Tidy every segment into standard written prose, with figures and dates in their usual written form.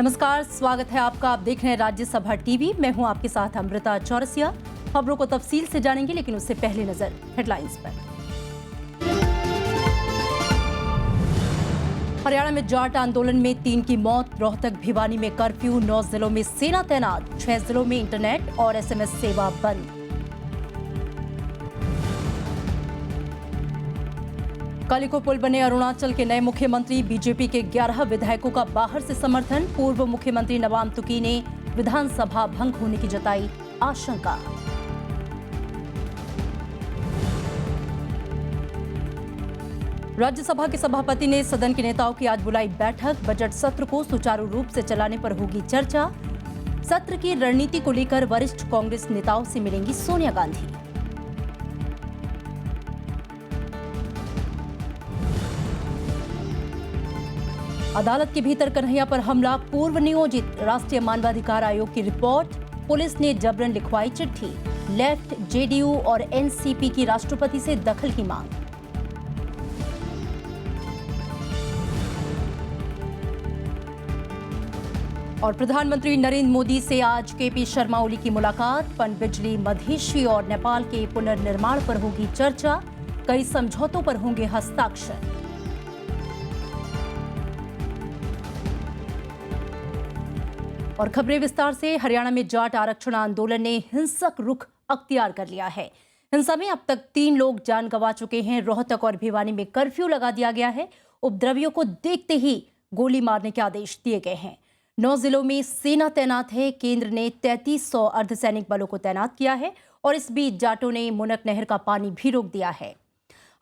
नमस्कार, स्वागत है आपका। आप देख रहे हैं राज्यसभा टीवी। मैं हूं आपके साथ अमृता चौरसिया। खबरों को तफसील से जानेंगे, लेकिन उससे पहले नजर हेडलाइंस पर। हरियाणा में जाट आंदोलन में 3 की मौत। रोहतक भिवानी में कर्फ्यू, 9 जिलों में सेना तैनात, 6 जिलों में इंटरनेट और SMS सेवा बंद। कालिको पुल बने अरुणाचल के नए मुख्यमंत्री। बीजेपी के 11 विधायकों का बाहर से समर्थन। पूर्व मुख्यमंत्री नवाम तुकी ने विधानसभा भंग होने की जताई आशंका। राज्यसभा के सभापति ने सदन के नेताओं की आज बुलाई बैठक। बजट सत्र को सुचारू रूप से चलाने पर होगी चर्चा। सत्र की रणनीति को लेकर वरिष्ठ कांग्रेस नेताओं से मिलेंगी सोनिया गांधी। अदालत के भीतर कन्हैया पर हमला पूर्व नियोजित। राष्ट्रीय मानवाधिकार आयोग की रिपोर्ट। पुलिस ने जबरन लिखवाई चिट्ठी। लेफ्ट, JDU और NCP की राष्ट्रपति से दखल की मांग। और प्रधानमंत्री नरेंद्र मोदी से आज KP शर्मा ओली की मुलाकात। पनबिजली, मधेशी और नेपाल के पुनर्निर्माण पर होगी चर्चा। कई समझौतों पर होंगे हस्ताक्षर। और खबरें विस्तार से। हरियाणा में जाट आरक्षण आंदोलन ने हिंसक रुख अख्तियार कर लिया है। हिंसा में अब तक 3 लोग जान गंवा चुके हैं। रोहतक और भिवानी में कर्फ्यू लगा दिया गया है। उपद्रवियों को देखते ही गोली मारने के आदेश दिए गए हैं। 9 जिलों में सेना तैनात है। केंद्र ने 3300 अर्धसैनिक बलों को तैनात किया है और इस बीच जाटों ने मुनक नहर का पानी भी रोक दिया है।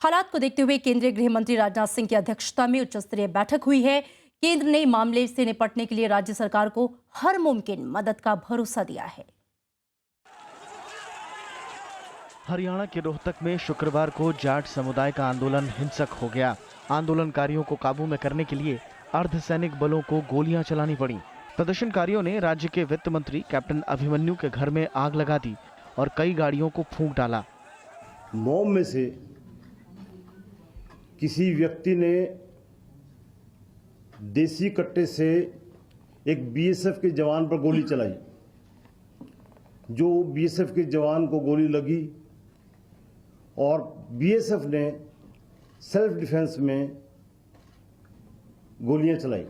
हालात को देखते हुए केंद्रीय गृह मंत्री राजनाथ सिंह की अध्यक्षता में उच्च स्तरीय बैठक हुई है। केंद्र ने मामले से निपटने के लिए राज्य सरकार को हर मुमकिन मदद का भरोसा दिया है। हरियाणा के रोहतक में शुक्रवार को जाट समुदाय का आंदोलन हिंसक हो गया। आंदोलनकारियों को काबू में करने के लिए अर्धसैनिक बलों को गोलियां चलानी पड़ी। प्रदर्शनकारियों ने राज्य के वित्त मंत्री कैप्टन अभिमन्यु के घर में आग लगा दी और कई गाड़ियों को फूंक डाला। मॉब में से किसी व्यक्ति ने देसी कट्टे से एक BSF के जवान पर गोली चलाई। जो BSF के जवान को गोली लगी और BSF ने सेल्फ डिफेंस में गोलियां चलाई।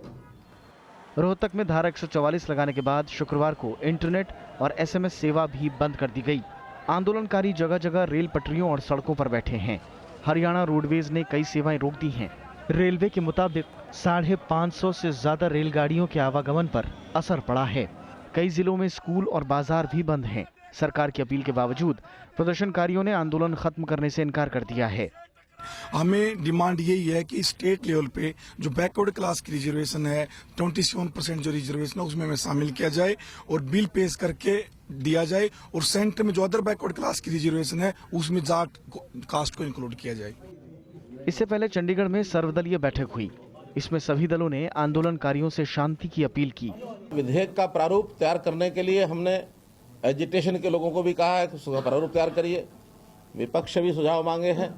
रोहतक में धारा 144 लगाने के बाद शुक्रवार को इंटरनेट और SMS सेवा भी बंद कर दी गई। आंदोलनकारी जगह जगह रेल पटरियों और सड़कों पर बैठे हैं। हरियाणा रोडवेज ने कई सेवाएं रोक दी हैं। रेलवे के मुताबिक 550 से ज्यादा रेलगाड़ियों के आवागमन पर असर पड़ा है। कई जिलों में स्कूल और बाजार भी बंद हैं। सरकार की अपील के बावजूद प्रदर्शनकारियों ने आंदोलन खत्म करने से इनकार कर दिया है। हमें डिमांड यही है कि स्टेट लेवल पे जो बैकवर्ड क्लास की रिजर्वेशन है 27% जो रिजर्वेशन है उसमें हमें शामिल किया जाए और बिल पेश करके दिया जाए और सेंटर में जो अदर बैकवर्ड क्लास की रिजर्वेशन है उसमें जाट कास्ट को इंक्लूड किया जाए। इससे पहले चंडीगढ़ में सर्वदलीय बैठक हुई। इसमें सभी दलों ने आंदोलनकारियों से शांति की अपील की। विधेयक का प्रारूप तैयार करने के लिए हमने एजिटेशन के लोगों को भी कहा है कि उसका प्रारूप तैयार करिए। विपक्ष से भी सुझाव मांगे हैं,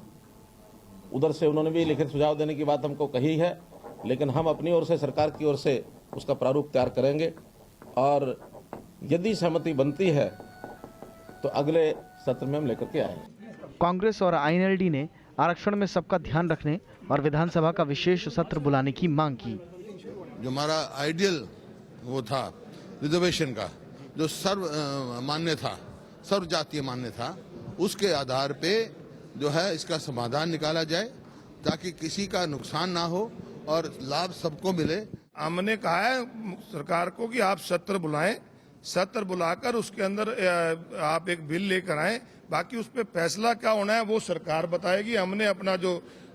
उधर से उन्होंने भी लिखित सुझाव देने की बात हमको कही है, लेकिन हम अपनी ओर से, सरकार की ओर से उसका प्रारूप तैयार करेंगे और यदि सहमति बनती है तो अगले सत्र में हम लेकर के आएंगे। कांग्रेस और INLD ने आरक्षण में सबका ध्यान रखने और विधानसभा का विशेष सत्र बुलाने की मांग की। जो हमारा आइडियल वो था रिजर्वेशन का, जो सर्व मान्य था, सर्व जातीय मान्य था, उसके आधार पे जो है इसका समाधान निकाला जाए ताकि किसी का नुकसान ना हो और लाभ सबको मिले। हमने कहा है सरकार को कि आप सत्र बुलाएं, सत्र बुलाकर उसके अंदर आप एक बिल लेकर आए। बाकी उस पर फैसला क्या होना है वो सरकार बताएगी। हमने अपना जो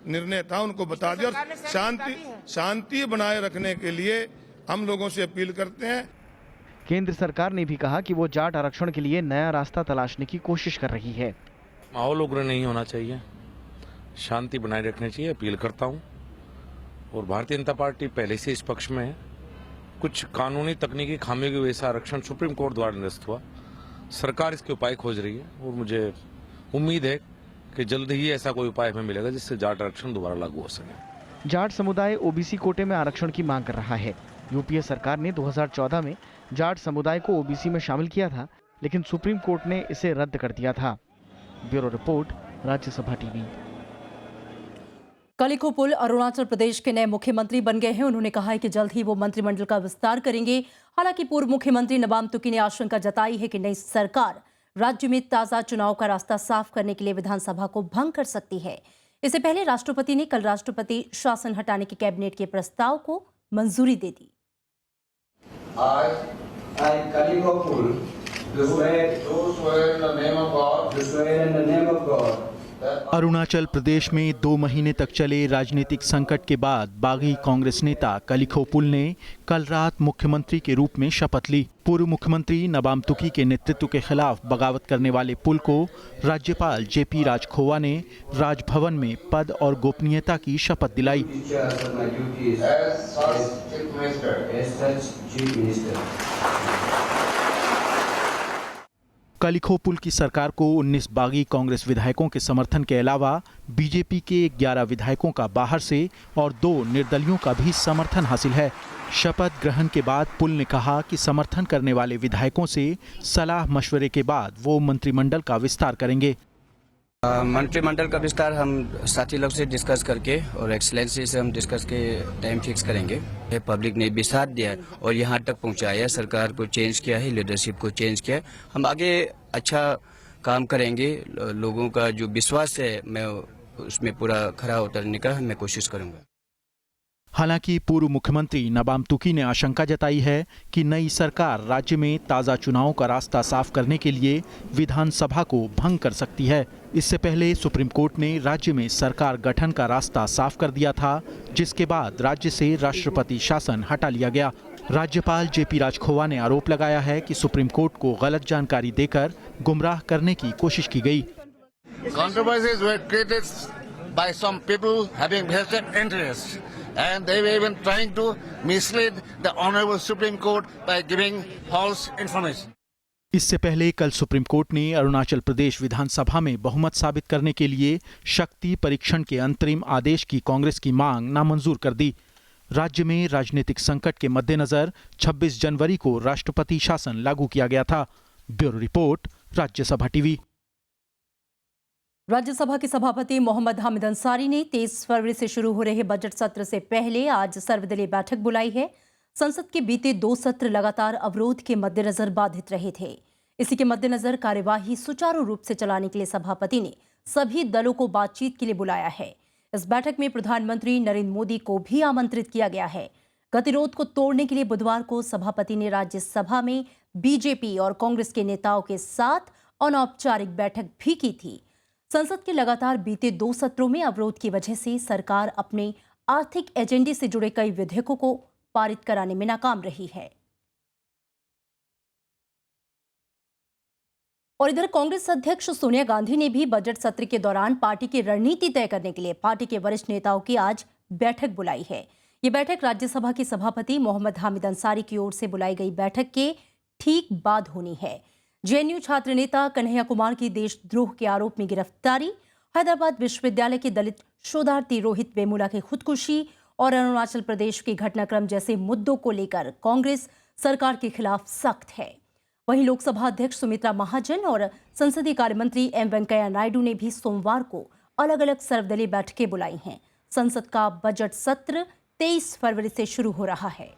निर्णय था उनको बता दिया और शांति बनाए रखने के लिए हम लोगों से अपील करते हैं। केंद्र सरकार ने भी कहा कि वो जाट आरक्षण के लिए नया रास्ता तलाशने की कोशिश कर रही है। माहौल उग्र नहीं होना चाहिए, शांति बनाए रखनी चाहिए, अपील करता हूं। और भारतीय जनता पार्टी पहले से इस पक्ष में है। कुछ कानूनी तकनीकी खामी की वजह से आरक्षण सुप्रीम कोर्ट द्वारा निरस्त हुआ। सरकार इसके उपाय खोज रही है और मुझे उम्मीद है कि जल्द ही ऐसा कोई उपाय हमें मिलेगा जिससे जाट आरक्षण दोबारा लागू हो सके। जाट समुदाय OBC कोटे में आरक्षण की मांग कर रहा है। यूपीए सरकार ने 2014 में जाट समुदाय को ओबीसी में शामिल किया था, लेकिन सुप्रीम कोर्ट ने इसे रद्द कर दिया था। Bureau report, Rajya Sabha TV. Kalikho Pul Arunachal Pradesh के नए मुख्यमंत्री बन गए हैं। उन्होंने कहा है कि जल्द ही वो मंत्रिमंडल का विस्तार करेंगे। हालांकि पूर्व मुख्यमंत्री नबाम तुकी ने आशंका जताई है कि नई सरकार राज्य में ताजा चुनाव का रास्ता साफ करने के लिए विधानसभा को भंग कर सकती है। इससे पहले राष्ट्रपति ने कल राष्ट्रपति शासन हटाने के कैबिनेट के प्रस्ताव को मंजूरी दे दी। I, Kaliho Pul, do swear in the name of God. Arunachal Pradesh में 2 महीने तक चले राजनीतिक संकट के बाद बागी कांग्रेस नेता कलिखो पुल ने कल रात मुख्यमंत्री के रूप में शपथ ली। पूर्व मुख्यमंत्री नबाम तुकी के नेतृत्व के खिलाफ बगावत करने वाले पुल को राज्यपाल जेपी राजखोवा ने राजभवन में पद और गोपनीयता की शपथ दिलाई। कलिखो पुल की सरकार को 19 बागी कांग्रेस विधायकों के समर्थन के अलावा बीजेपी के 11 विधायकों का बाहर से और 2 निर्दलियों का भी समर्थन हासिल है। शपथ ग्रहण के बाद पुल ने कहा कि समर्थन करने वाले विधायकों से सलाह मशवरे के बाद वो मंत्रिमंडल का विस्तार करेंगे। मंत्रिमंडल का विस्तार हम साथी लोग से डिस्कस करके और एक्सलेंसी से हम डिस्कस के टाइम फिक्स करेंगे। पब्लिक ने भी साथ दिया और यहाँ तक पहुँचाया, सरकार को चेंज किया है, लीडरशिप को चेंज किया है। हम आगे अच्छा काम करेंगे। लोगों का जो विश्वास है मैं उसमें पूरा खरा उतरने का मैं कोशिश करूँगा। हालांकि पूर्व मुख्यमंत्री नबाम तुकी ने आशंका जताई है कि नई सरकार राज्य में ताज़ा चुनावों का रास्ता साफ करने के लिए विधानसभा को भंग कर सकती है। इससे पहले सुप्रीम कोर्ट ने राज्य में सरकार गठन का रास्ता साफ कर दिया था, जिसके बाद राज्य से राष्ट्रपति शासन हटा लिया गया। राज्यपाल जेपी राजखोवा ने आरोप लगाया है कि सुप्रीम कोर्ट को गलत जानकारी देकर गुमराह करने की कोशिश की गई। By some people having vested interest, and they were even trying to mislead the Honorable Supreme Court by giving false information. इससे पहले कल सुप्रीम कोर्ट ने अरुणाचल प्रदेश विधानसभा में बहुमत साबित करने के लिए शक्ति परीक्षण के अंतरिम आदेश की कांग्रेस की मांग नामंजूर कर दी। राज्य में राजनीतिक संकट के मद्देनजर 26 जनवरी को राष्ट्रपति शासन लागू किया गया था। Bureau report, Rajya Sabha TV. Rajya Sabha के सभापति मोहम्मद हामिद अंसारी ने 23 फरवरी से शुरू हो रहे बजट सत्र से पहले आज सर्वदलीय बैठक बुलाई है। संसद के बीते 2 सत्र लगातार अवरोध के मद्देनजर बाधित रहे थे। इसी के मद्देनजर कार्यवाही सुचारू रूप से चलाने के लिए सभापति ने सभी दलों को बातचीत के लिए बुलाया है। इस बैठक में प्रधानमंत्री नरेंद्र मोदी को भी आमंत्रित किया गया है। गतिरोध को तोड़ने के लिए बुधवार को सभापति ने राज्यसभा में बीजेपी और कांग्रेस के नेताओं के साथ अनौपचारिक बैठक भी की थी। संसद के लगातार बीते 2 सत्रों में अवरोध की वजह से सरकार अपने आर्थिक एजेंडे से जुड़े कई विधेयकों को पारित कराने में नाकाम रही है। और इधर कांग्रेस अध्यक्ष सोनिया गांधी ने भी बजट सत्र के दौरान पार्टी की रणनीति तय करने के लिए पार्टी के वरिष्ठ नेताओं की आज बैठक बुलाई है। ये बैठक राज्यसभा के सभापति मोहम्मद हामिद अंसारी की ओर से बुलाई गई बैठक के ठीक बाद होनी है। जेएनयू छात्र नेता कन्हैया कुमार की देशद्रोह के आरोप में गिरफ्तारी, हैदराबाद विश्वविद्यालय के दलित शोधार्थी रोहित वेमुला की खुदकुशी और अरुणाचल प्रदेश के घटनाक्रम जैसे मुद्दों को लेकर कांग्रेस सरकार के खिलाफ सख्त है। वहीं लोकसभा अध्यक्ष सुमित्रा महाजन और संसदीय कार्य मंत्री एम वेंकैया नायडू ने भी सोमवार को अलग अलग सर्वदलीय बैठकें बुलाई हैं। संसद का बजट सत्र 23 फरवरी से शुरू हो रहा है।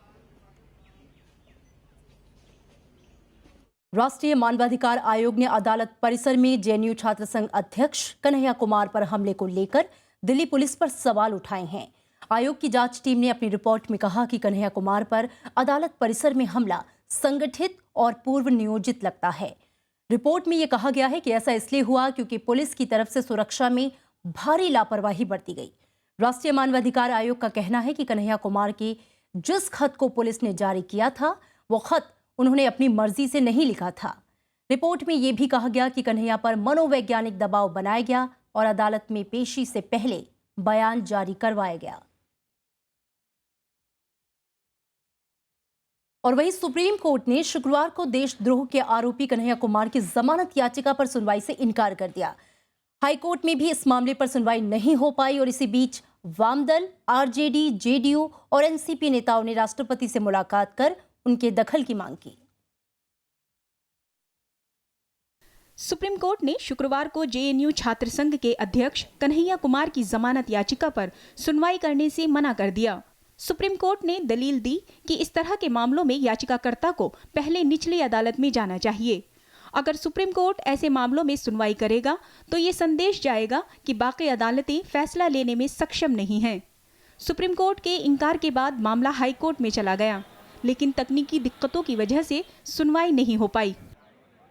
राष्ट्रीय मानवाधिकार आयोग ने अदालत परिसर में जेएनयू छात्र संघ अध्यक्ष कन्हैया कुमार पर हमले को लेकर दिल्ली पुलिस पर सवाल उठाए हैं। आयोग की जांच टीम ने अपनी रिपोर्ट में कहा कि कन्हैया कुमार पर अदालत परिसर में हमला संगठित और पूर्व नियोजित लगता है। रिपोर्ट में यह कहा गया है कि ऐसा इसलिए हुआ क्योंकि पुलिस की तरफ से सुरक्षा में भारी लापरवाही बरती गई। राष्ट्रीय मानवाधिकार आयोग का कहना है कि कन्हैया कुमार के जिस खत को पुलिस ने जारी किया था वो खत उन्होंने अपनी मर्जी से नहीं लिखा था। रिपोर्ट में यह भी कहा गया कि कन्हैया पर मनोवैज्ञानिक दबाव बनाया गया और अदालत में पेशी से पहले बयान जारी करवाया गया। और वहीं सुप्रीम कोर्ट ने शुक्रवार को देशद्रोह के आरोपी कन्हैया कुमार की जमानत याचिका पर सुनवाई से इनकार कर दिया। हाईकोर्ट में भी इस मामले पर सुनवाई नहीं हो पाई और इसी बीच वामदल, आरजेडी, जेडीयू और एनसीपी नेताओं ने राष्ट्रपति से मुलाकात कर उनके दखल की मांग की। सुप्रीम कोर्ट ने शुक्रवार को जेएनयू छात्र संघ के अध्यक्ष कन्हैया कुमार की जमानत याचिका पर सुनवाई करने से मना कर दिया। सुप्रीम कोर्ट ने दलील दी कि इस तरह के मामलों में याचिकाकर्ता को पहले निचली अदालत में जाना चाहिए। अगर सुप्रीम कोर्ट ऐसे मामलों में सुनवाई करेगा तो ये संदेश जाएगा कि बाकी अदालतें फैसला लेने में सक्षम नहीं हैं। सुप्रीम कोर्ट के इनकार के बाद मामला हाई कोर्ट में चला गया, लेकिन तकनीकी दिक्कतों की वजह से सुनवाई नहीं हो पाई।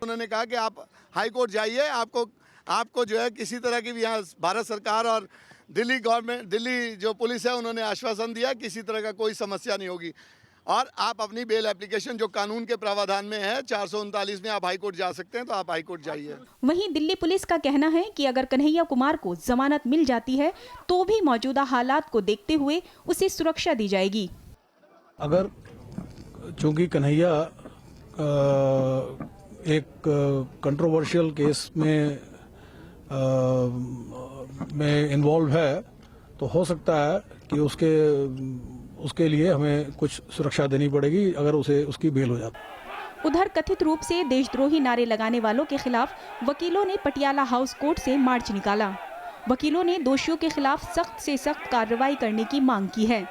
उन्होंने कहा कि आप हाई कोर्ट जाइए, आपको जो है किसी तरह की भी यहाँ भारत सरकार और दिल्ली गवर्नमेंट, दिल्ली जो पुलिस है, उन्होंने आश्वासन दिया किसी तरह का कोई समस्या नहीं होगी और आप अपनी बेल एप्लीकेशन जो कानून के प्रावधान में है 439 में आप हाई कोर्ट जा सकते हैं, तो आप हाई कोर्ट जाइए। वहीं दिल्ली पुलिस का कहना है कि अगर कन्हैया कुमार को जमानत मिल जाती है तो भी मौजूदा हालात को देखते हुए उसे सुरक्षा दी जाएगी। अगर चूंकि कन्हैया एक कंट्रोवर्शियल केस में इन्वॉल्व है, तो हो सकता है कि उसके लिए हमें कुछ सुरक्षा देनी पड़ेगी अगर उसे उसकी बेल हो जाती। उधर कथित रूप से देशद्रोही नारे लगाने वालों के खिलाफ वकीलों ने पटियाला हाउस कोर्ट से मार्च निकाला। वकीलों ने दोषियों के खिलाफ सख्त से सख्त कार्रवाई करने की मांग की है।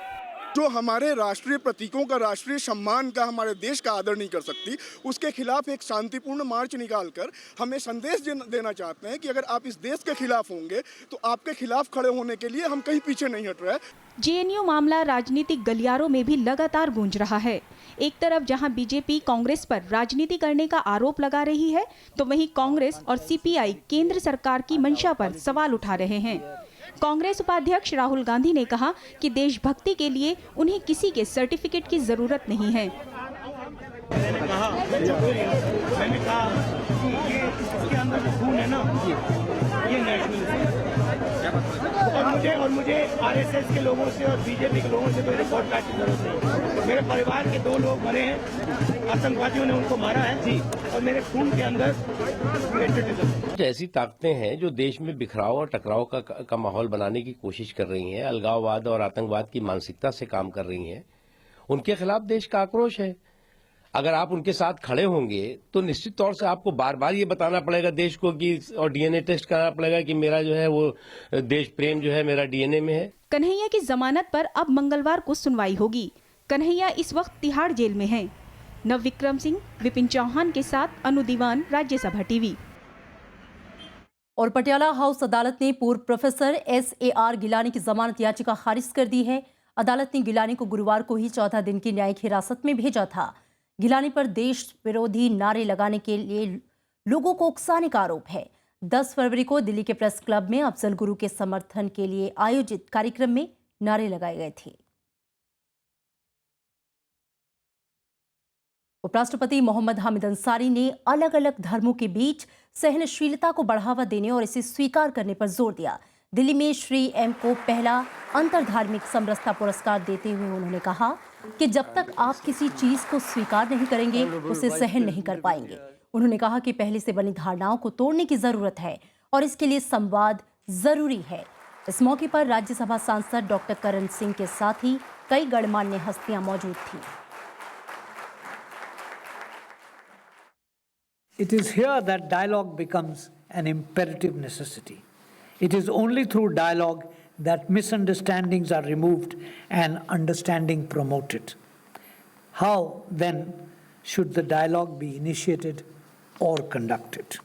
जो हमारे राष्ट्रीय प्रतीकों का, राष्ट्रीय सम्मान का, हमारे देश का आदर नहीं कर सकती, उसके खिलाफ एक शांतिपूर्ण मार्च निकालकर हमें संदेश देना चाहते हैं कि अगर आप इस देश के खिलाफ होंगे तो आपके खिलाफ खड़े होने के लिए हम कहीं पीछे नहीं हट रहे। जेएनयू मामला राजनीतिक गलियारों में भी लगातार गूंज रहा है। एक तरफ जहां बीजेपी कांग्रेस पर राजनीति करने का आरोप लगा रही है, तो वहीं कांग्रेस और सीपीआई केंद्र सरकार की मंशा पर सवाल उठा रहे हैं। कांग्रेस उपाध्यक्ष राहुल गांधी ने कहा कि देशभक्ति के लिए उन्हें किसी के सर्टिफिकेट की जरूरत नहीं है। मैंने कहा कि ये इसके अंदर जो खून है ना, ये नेशनलिज्म और मुझे आरएसएस के लोगों से और बीजेपी के लोगों से कोई रिपोर्ट कार्ड की जरूरत नहीं। मेरे परिवार के 2 लोग मरे हैं, आतंकवादियों ने उनको मारा है जी, और मेरे खून के अंदर पेट्रियटिज्म। ऐसी ताकतें हैं जो देश में बिखराव और टकराव का माहौल बनाने की कोशिश कर रही हैं, अलगाववाद और आतंकवाद की मानसिकता से काम कर रही हैं। उनके खिलाफ देश का आक्रोश है। अगर आप उनके साथ खड़े होंगे तो निश्चित तौर से आपको बार बार ये बताना पड़ेगा देश को कि, और डीएनए टेस्ट कराना पड़ेगा कि मेरा जो है वो देश प्रेम जो है मेरा डीएनए में है। कन्हैया की जमानत पर अब मंगलवार को सुनवाई होगी। कन्हैया इस वक्त तिहाड़ जेल में हैं। नवविक्रम सिंह, विपिन चौहान के साथ अनु दीवान, राज्यसभा टीवी। और पटियाला हाउस अदालत ने पूर्व प्रोफेसर SAR गिलानी की जमानत याचिका खारिज कर दी है। अदालत ने गिलानी को गुरुवार को ही 14 दिन की न्यायिक हिरासत में भेजा था। गिलानी पर देश विरोधी नारे लगाने के लिए लोगों को उकसाने का आरोप है। 10 फरवरी को दिल्ली के प्रेस क्लब में अफजल गुरु के समर्थन के लिए आयोजित कार्यक्रम में नारे लगाए गए थे। उपराष्ट्रपति मोहम्मद हामिद अंसारी ने अलग अलग धर्मों के बीच सहनशीलता को बढ़ावा देने और इसे स्वीकार करने पर जोर दिया। दिल्ली में श्री M को पहला अंतरधार्मिक समरसता पुरस्कार देते हुए उन्होंने कहा कि जब तक आप किसी चीज को स्वीकार नहीं करेंगे, उसे सहन नहीं कर पाएंगे। उन्होंने कहा कि पहले से बनी धारणाओं को तोड़ने की जरूरत है और इसके लिए संवाद जरूरी है। इस मौके पर राज्यसभा सांसद डॉक्टर करण सिंह के साथ ही कई गणमान्य हस्तियां मौजूद थीं। It is here that dialogue becomes an imperative necessity. It is only through dialogue that misunderstandings are removed and understanding promoted. How, then, should the dialogue be initiated or conducted?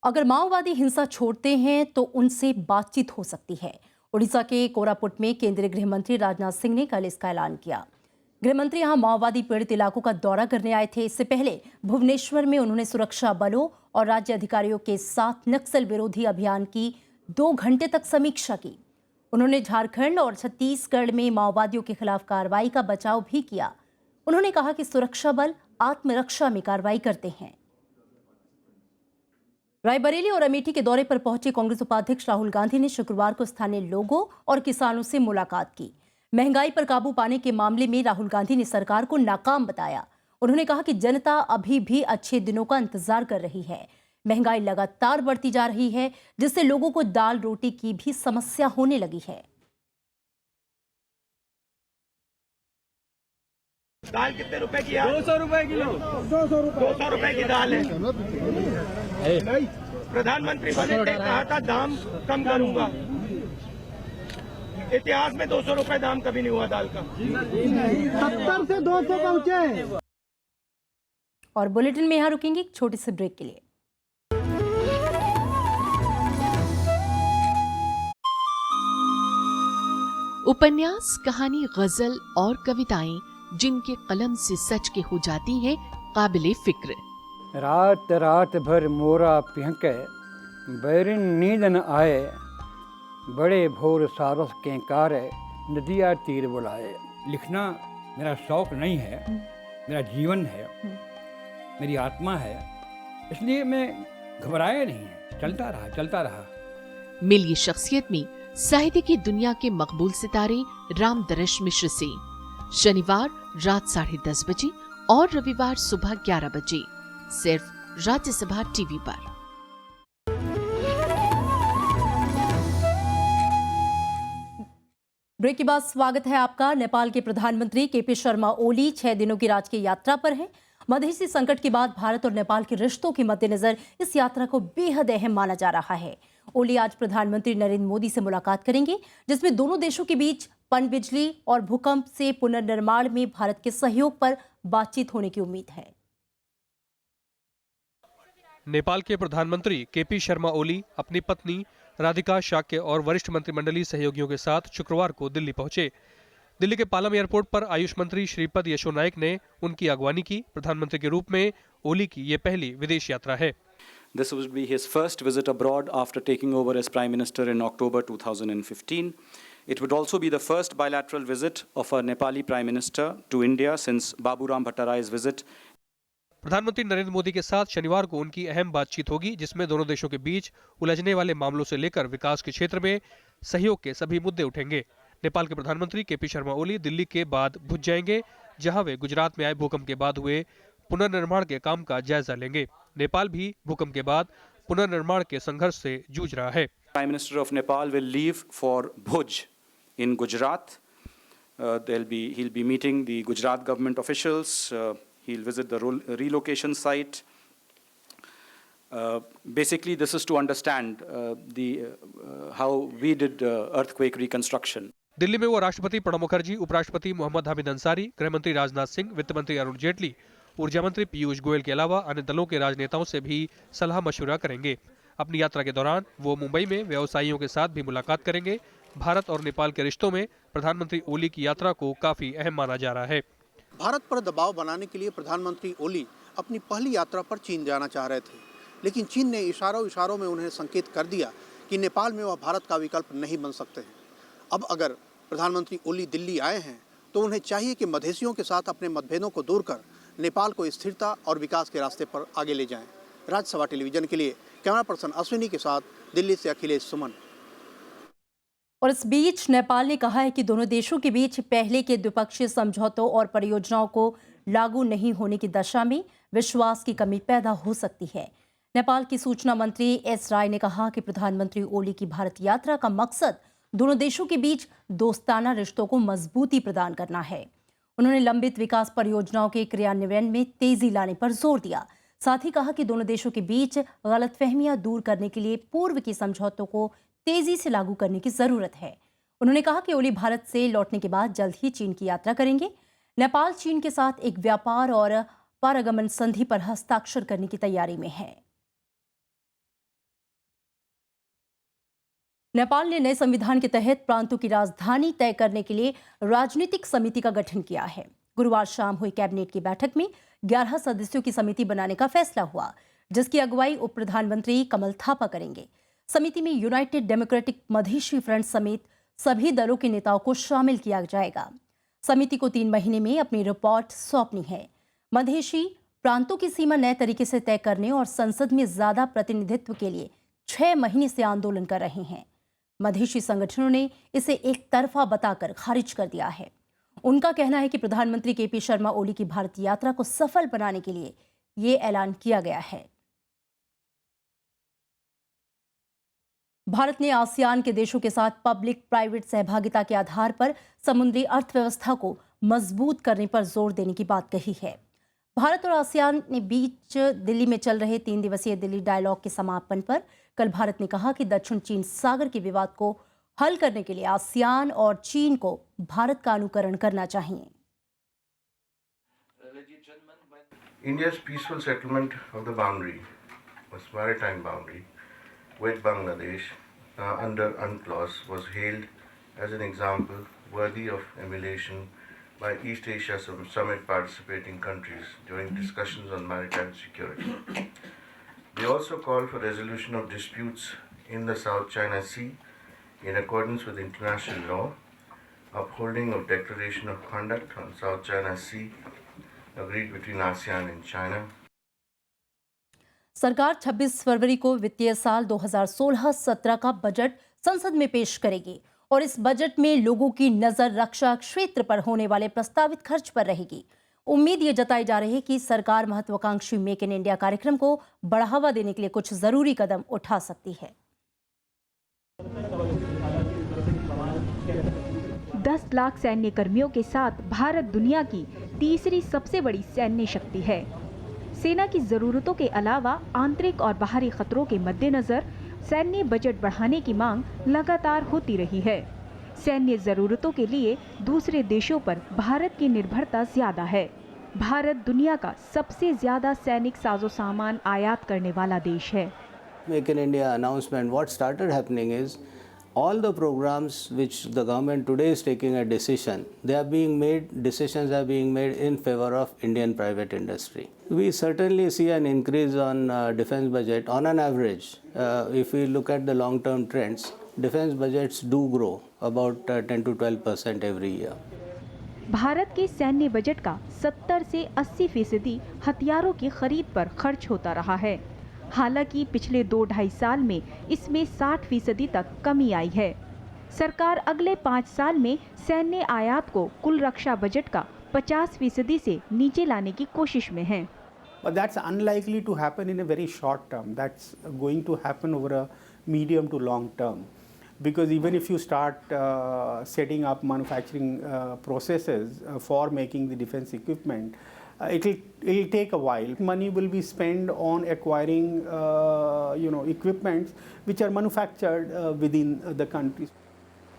अगर माओवादी हिंसा छोड़ते हैं तो उनसे बातचीत हो सकती है। उड़ीसा के कोरापुट में केंद्रीय गृह मंत्री राजनाथ सिंह ने कल इसका ऐलान किया। गृह मंत्री यहां माओवादी पीड़ित इलाकों का दौरा करने आए थे। इससे पहले भुवनेश्वर में उन्होंने सुरक्षा बलों और राज्य अधिकारियों के साथ नक्सल विरोधी अभियान की 2 घंटे तक समीक्षा की। उन्होंने झारखंड और छत्तीसगढ़ में माओवादियों के खिलाफ कार्रवाई का बचाव भी किया। उन्होंने कहा कि सुरक्षा बल आत्मरक्षा में कार्रवाई करते हैं। रायबरेली और अमेठी के दौरे पर पहुंचे कांग्रेस उपाध्यक्ष राहुल गांधी ने शुक्रवार को स्थानीय लोगों और किसानों से मुलाकात की। महंगाई पर काबू पाने के मामले में राहुल गांधी ने सरकार को नाकाम बताया। उन्होंने कहा कि जनता अभी भी अच्छे दिनों का इंतजार कर रही है। महंगाई लगातार बढ़ती जा रही है, जिससे लोगों को दाल रोटी की भी समस्या होने लगी है। दाल कितने रुपए की है? 200 रुपए किलो। 200 रुपए की दाल है। प्रधानमंत्री बने थे, कहा था दाम कम करूंगा। इतिहास में 200 रुपए दाम कभी नहीं हुआ दाल का। 70 से 200 पहुंचे। और बुलेटिन में यहाँ रुकेंगे एक छोटे से ब्रेक के लिए। उपन्यास, कहानी, गजल और कविताएं जिनके कलम से सच के हो जाती हैं काबिले फिक्र। रात रात भर मोरा पिहके, बैरिन नींद न आए, बड़े भोर सारस के कारे, नदिया तीर बुलाए। लिखना मेरा शौक नहीं है, मेरा जीवन है, मेरी आत्मा है, इसलिए मैं घबराया नहीं, चलता रहा। मिलिए शख्सियत में साहित्य की दुनिया के मकबूल सितारे राम दरश मिश्र से। शनिवार रात 10:30 बजे और रविवार सुबह 11 बजे सिर्फ राज्यसभा टीवी पर। ब्रेक के बाद स्वागत है आपका। नेपाल के प्रधानमंत्री केपी शर्मा ओली 6 दिनों की राजकीय यात्रा पर हैं। मधेसी संकट के बाद भारत और नेपाल के रिश्तों के मद्देनजर इस यात्रा को बेहद अहम माना जा रहा है। ओली आज प्रधानमंत्री नरेंद्र मोदी से मुलाकात करेंगे, जिसमें दोनों देशों के बीच पनबिजली और भूकंप से पुनर्निर्माण में भारत के सहयोग पर बातचीत होने की उम्मीद है। नेपाल के प्रधानमंत्री केपी शर्मा ओली अपनी पत्नी राधिका शाक्य और वरिष्ठ मंत्रिमंडलीय सहयोगियों के साथ शुक्रवार को दिल्ली पहुंचे। दिल्ली के पालम एयरपोर्ट पर आयुष मंत्री श्रीपद यशो नाइक ने उनकी अगवानी की। प्रधानमंत्री के रूप में ओली की ये पहली विदेश यात्रा है। This will be his first visit abroad after taking over as Prime Minister in October 2015. It would also be the first bilateral visit of a Nepali Prime Minister to India since Baburam Bhattarai's visit. प्रधानमंत्री नरेंद्र मोदी के साथ शनिवार को उनकी अहम बातचीत होगी, जिसमें दोनों देशों के बीच उलझने वाले मामलों से लेकर विकास के क्षेत्र में सहयोग के सभी मुद्दे उठेंगे। नेपाल के प्रधानमंत्री केपी शर्मा ओली दिल्ली के बाद भुज जाएंगे, जहां वे गुजरात में आए भूकंप के बाद हुए पुनर्निर्माण के काम का जायजा लेंगे। नेपाल भी भूकंप के बाद पुनर्निर्माण के संघर्ष से जूझ रहा है। Prime Minister of Nepal will leave for Bhuj in Gujarat. He'll be meeting the Gujarat government officials. He'll visit the relocation site. Basically, this is to understand how we did earthquake reconstruction. Delhi में वो राष्ट्रपति प्रणब मुखर्जी, उपराष्ट्रपति मोहम्मद हामिद अंसारी, गृहमंत्री राजनाथ सिंह, वित्त मंत्री अरुण जेटली, ऊर्जा मंत्री पीयूष गोयल के अलावा अन्य दलों के राजनेताओं से भी सलाह मशवरा करेंगे। अपनी यात्रा के दौरान वो मुंबई में व्यवसायियों के साथ भी मुलाकात करेंगे। भारत और नेपाल के रिश्तों में प्रधानमंत्री ओली की यात्रा को काफी अहम माना जा रहा है। भारत पर दबाव बनाने के लिए प्रधानमंत्री ओली अपनी पहली यात्रा पर चीन जाना चाह रहे थे, लेकिन चीन ने इशारों में उन्हें संकेत कर दिया कि नेपाल में वह भारत का विकल्प नहीं बन सकते हैं। अब अगर प्रधानमंत्री ओली दिल्ली आए हैं तो उन्हें चाहिए कि मधेसियों के साथ अपने मतभेदों को दूर कर नेपाल को स्थिरता और विकास के रास्ते पर आगे ले जाएं। राज्यसभा टेलीविजन के लिए कैमरा पर्सन अश्विनी के साथ दिल्ली से अखिलेश सुमन। और इस बीच नेपाल ने कहा है कि दोनों देशों के बीच पहले के द्विपक्षीय समझौतों और परियोजनाओं को लागू नहीं होने की दशा में विश्वास की कमी पैदा हो सकती है। नेपाल की सूचना मंत्री एस राय ने कहा कि प्रधानमंत्री ओली की भारत यात्रा का मकसद दोनों देशों के बीच दोस्ताना रिश्तों को मजबूती प्रदान करना है। उन्होंने लंबित विकास परियोजनाओं के क्रियान्वयन में तेजी लाने पर जोर दिया। साथ ही कहा कि दोनों देशों के बीच गलतफहमियां दूर करने के लिए पूर्व के समझौतों को तेजी से लागू करने की जरूरत है। उन्होंने कहा कि ओली भारत से लौटने के बाद जल्द ही चीन की यात्रा करेंगे। नेपाल चीन के साथ एक व्यापार और पारगमन संधि पर हस्ताक्षर करने की तैयारी में है। नेपाल ने नए संविधान के तहत प्रांतों की राजधानी तय करने के लिए राजनीतिक समिति का गठन किया है। गुरुवार शाम हुई कैबिनेट की बैठक में 11 सदस्यों की समिति बनाने का फैसला हुआ, जिसकी अगुवाई उप प्रधानमंत्री कमल थापा करेंगे। समिति में यूनाइटेड डेमोक्रेटिक मधेशी फ्रंट समेत सभी दलों के नेताओं को शामिल किया जाएगा। समिति को 3 महीने में अपनी रिपोर्ट सौंपनी है। मधेशी प्रांतों की सीमा नए तरीके से तय करने और संसद में ज्यादा प्रतिनिधित्व के लिए 6 महीने से आंदोलन कर रहे हैं। मधेशी संगठनों ने इसे एक तरफा बताकर खारिज कर दिया है। उनका कहना है कि प्रधानमंत्री केपी शर्मा ओली की भारत यात्रा को सफल बनाने के लिए ये ऐलान किया गया है। भारत ने आसियान के देशों के साथ पब्लिक प्राइवेट सहभागिता के आधार पर समुद्री अर्थव्यवस्था को मजबूत करने पर जोर देने की बात कही है। भारत और आसियान ने बीच दिल्ली में चल रहे 3 दिवसीय दिल्ली डायलॉग के समापन पर कल भारत ने कहा कि दक्षिण चीन सागर के विवाद को हल करने के लिए आसियान और चीन को भारत का अनुकरण करना चाहिए। India's peaceful settlement of the boundary, was maritime boundary, with Bangladesh under UNCLOS was hailed as an example worthy of emulation by East Asia Summit participating countries during discussions on maritime security. They also called for resolution of disputes in the South China Sea in accordance with international law, upholding of Declaration of Conduct on South China Sea agreed between ASEAN and China. सरकार 26 फरवरी को वित्तीय साल 2016-17 का budget संसद में पेश करेगी और इस बजट में लोगों की नजर रक्षा क्षेत्र पर होने वाले प्रस्तावित खर्च पर रहेगी। उम्मीद ये जताई जा रही है कि सरकार महत्वाकांक्षी मेक इन इंडिया कार्यक्रम को बढ़ावा देने के लिए कुछ जरूरी कदम उठा सकती है। 10 लाख सैन्य कर्मियों के साथ भारत दुनिया की तीसरी सबसे बड़ी सैन्य शक्ति है। सेना की जरूरतों के अलावा आंतरिक और बाहरी खतरों के मद्देनजर सैन्य बजट बढ़ाने की मांग लगातार होती रही है। सैन्य जरूरतों के लिए दूसरे देशों पर भारत की निर्भरता ज्यादा है। भारत दुनिया का सबसे ज्यादा सैनिक साजो सामान आयात करने वाला देश है। Make in India announcement, what started happening is all the programs which the government today is taking a decision, decisions are being made in favor of Indian private industry. We certainly see an increase on defense budget on an average. If we look at the long-term trends, defense budgets do grow about 10 to 12% every year. Bharat के सैन्य budget का 70 से 80% हथियारों की खरीद पर खर्च होता रहा है। हालांकि पिछले 2-2.5 साल में इसमें 60% तक कमी आई है। सरकार अगले 5 साल में सैन्य आयात को कुल रक्षा बजट का 50% से नीचे लाने की कोशिश में है। But that's unlikely to happen in a very short term. That's going to happen over a medium to long term. Because even if you start setting up manufacturing processes for making the defense equipment, it'll take a while. Money will be spent on acquiring equipments which are manufactured within the country.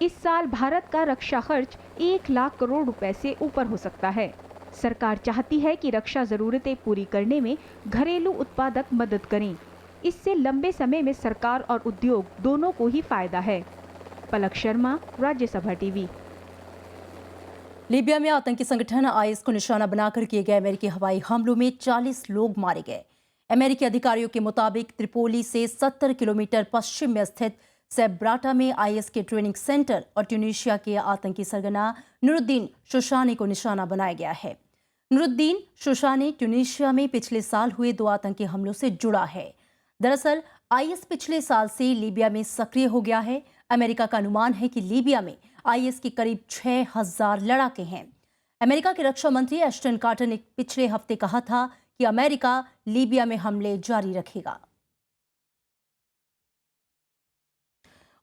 इस साल भारत का रक्षा खर्च 1 लाख करोड़ रुपए से ऊपर हो सकता है। सरकार चाहती है कि रक्षा जरूरतें पूरी करने में घरेलू उत्पादक मदद करें। इससे लंबे समय में सरकार और उद्योग दोनों को ही फायदा है। पलक शर्मा, राज्यसभा टीवी। लीबिया में आतंकी संगठन आईएस को निशाना बनाकर किए गए अमेरिकी हवाई हमलों में 40 लोग मारे गए। अमेरिकी अधिकारियों के मुताबिक त्रिपोली से 70 किलोमीटर पश्चिम में स्थित सेब्राटा में आईएस के ट्रेनिंग सेंटर और ट्यूनीशिया के आतंकी सरगना नूरुद्दीन शोशानी को निशाना बनाया गया है। नूरुद्दीन शोशानी ट्यूनीशिया में पिछले साल हुए 2 आतंकी हमलों से जुड़ा है। दरअसल आईएस पिछले साल से लीबिया में सक्रिय हो गया है। अमेरिका का अनुमान है कि लीबिया में आईएस के करीब 6000 लड़ाके हैं। अमेरिका के रक्षा मंत्री एश्टन कार्टर ने पिछले हफ्ते कहा था कि अमेरिका लीबिया में हमले जारी रखेगा।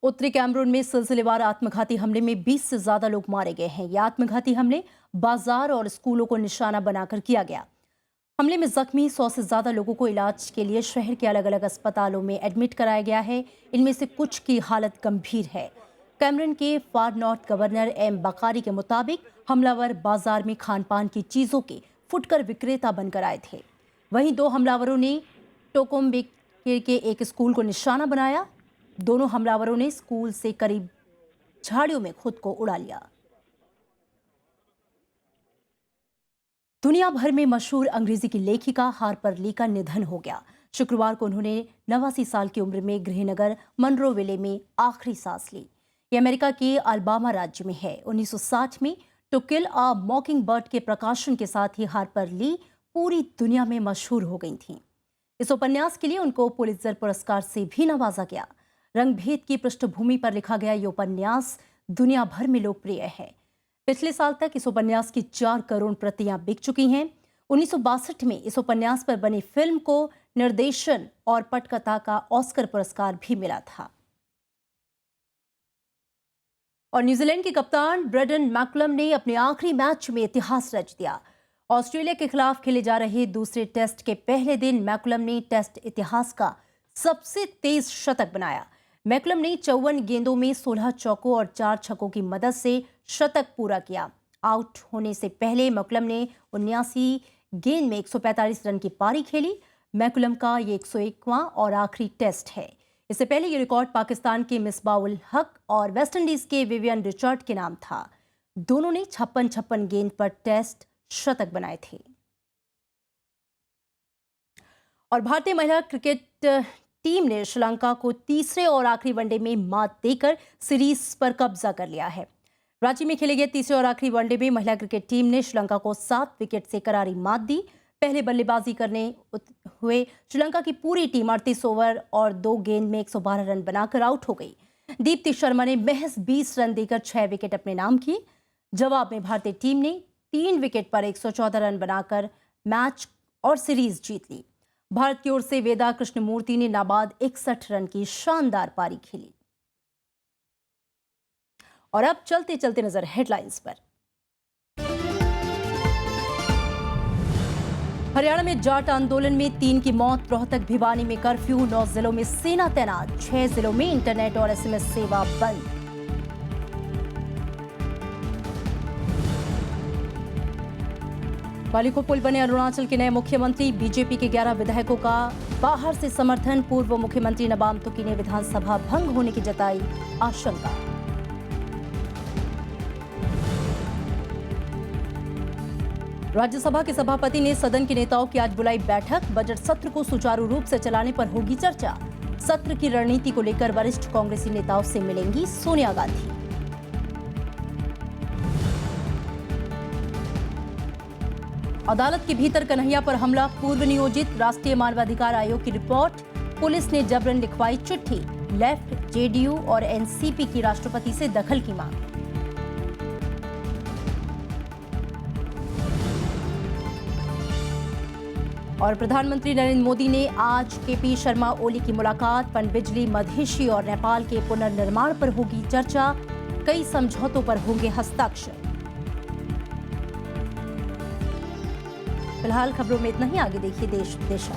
उत्तरी कैमरून में सिलसिलेवार आत्मघाती हमले में 20 से ज्यादा लोग मारे गए हैं। ये आत्मघाती हमले बाजार और स्कूलों को निशाना बनाकर किया गया। हमले में जख्मी 100 से ज्यादा लोगों को इलाज के लिए शहर के अलग अलग अस्पतालों में एडमिट कराया गया है। इनमें से कुछ की हालत गंभीर है। कैमरून के फार नॉर्थ गवर्नर एम बकारी के मुताबिक हमलावर बाजार में खान पान की चीजों के फुटकर विक्रेता बनकर आए थे। वहीं 2 हमलावरों ने टोकोम्बिक के एक स्कूल को निशाना बनाया। दोनों हमलावरों ने स्कूल से करीब झाड़ियों में खुद को उड़ा लिया। दुनिया भर में मशहूर अंग्रेजी की लेखिका हार्पर ली का निधन हो गया। शुक्रवार को उन्होंने 89 साल की उम्र में गृहनगर मनरोविले में आखिरी सांस ली। ये अमेरिका के अलाबामा राज्य में है। 1960 में टू किल अ मॉकिंग बर्ड के प्रकाशन के साथ ही हार्पर ली पूरी दुनिया में मशहूर हो गई थीं। इस उपन्यास के लिए उनको पुलित्जर पुरस्कार से भी नवाजा गया। रंगभेद की पृष्ठभूमि पर लिखा गया ये उपन्यास दुनिया भर में लोकप्रिय है। पिछले साल तक इस उपन्यास की 4 करोड़ प्रतियां बिक चुकी हैं। 1962 में इस उपन्यास पर बनी फिल्म को निर्देशन और पटकथा का ऑस्कर पुरस्कार भी मिला था। और न्यूजीलैंड के कप्तान ब्रेडन मैकुलम ने अपने आखिरी मैच में इतिहास रच दिया। ऑस्ट्रेलिया के खिलाफ खेले जा रहे दूसरे टेस्ट के पहले दिन मैकुलम ने टेस्ट इतिहास का सबसे तेज शतक बनाया। मैकुलम ने 54 गेंदों में 16 चौकों और 4 छक्कों की मदद से शतक पूरा किया। आउट होने से पहले मैकुलम ने 79 गेंद में 145 रन की पारी खेली। मैकुलम का ये 101वां और आखिरी टेस्ट है। इससे पहले ये रिकॉर्ड पाकिस्तान के मिसबाउल हक और वेस्टइंडीज के विवियन रिचर्ड के नाम था। दोनों ने 56 गेंद पर टेस्ट शतक बनाए थे। और भारतीय महिला क्रिकेट टीम ने श्रीलंका को तीसरे और आखिरी वनडे में मात देकर सीरीज पर कब्जा कर लिया है। रांची में खेले गए तीसरे और आखिरी वनडे में महिला क्रिकेट टीम ने श्रीलंका को 7 विकेट से करारी मात दी। पहले बल्लेबाजी करने हुए श्रीलंका की पूरी टीम 38 ओवर और 2 गेंद में 112 रन बनाकर आउट हो गई। दीप्ति शर्मा ने महज 20 रन देकर 6 विकेट अपने नाम किए। जवाब में भारतीय टीम ने 3 विकेट पर 114 रन बनाकर मैच और सीरीज जीत ली। भारत की ओर से वेदा कृष्णमूर्ति ने नाबाद 61 रन की शानदार पारी खेली। और अब चलते चलते नजर हेडलाइंस पर। हरियाणा में जाट आंदोलन में 3 की मौत। रोहतक भिवानी में कर्फ्यू। 9 जिलों में सेना तैनात। 6 जिलों में इंटरनेट और SMS सेवा बंद। बालिको पुल बने अरुणाचल के नए मुख्यमंत्री। बीजेपी के 11 विधायकों का बाहर से समर्थन। पूर्व मुख्यमंत्री नबाम तुकी ने विधानसभा भंग होने की जताई आशंका। राज्यसभा के सभापति ने सदन के नेताओं की आज बुलाई बैठक। बजट सत्र को सुचारू रूप से चलाने पर होगी चर्चा। सत्र की रणनीति को लेकर वरिष्ठ कांग्रेसी नेताओं से मिलेंगी सोनिया गांधी। अदालत के भीतर कन्हैया पर हमला। पूर्व नियोजित राष्ट्रीय मानवाधिकार आयोग की रिपोर्ट। पुलिस ने जबरन लिखवाई चिट्ठी। लेफ्ट, JDU और NCP की राष्ट्रपति से दखल की मांग। और प्रधानमंत्री नरेंद्र मोदी ने आज KP शर्मा ओली की मुलाकात। पनबिजली, मधेशी और नेपाल के पुनर्निर्माण पर होगी चर्चा। कई समझौतों पर होंगे हस्ताक्षर। फिलहाल खबरों में इतना ही। आगे देखिए देश विदेश।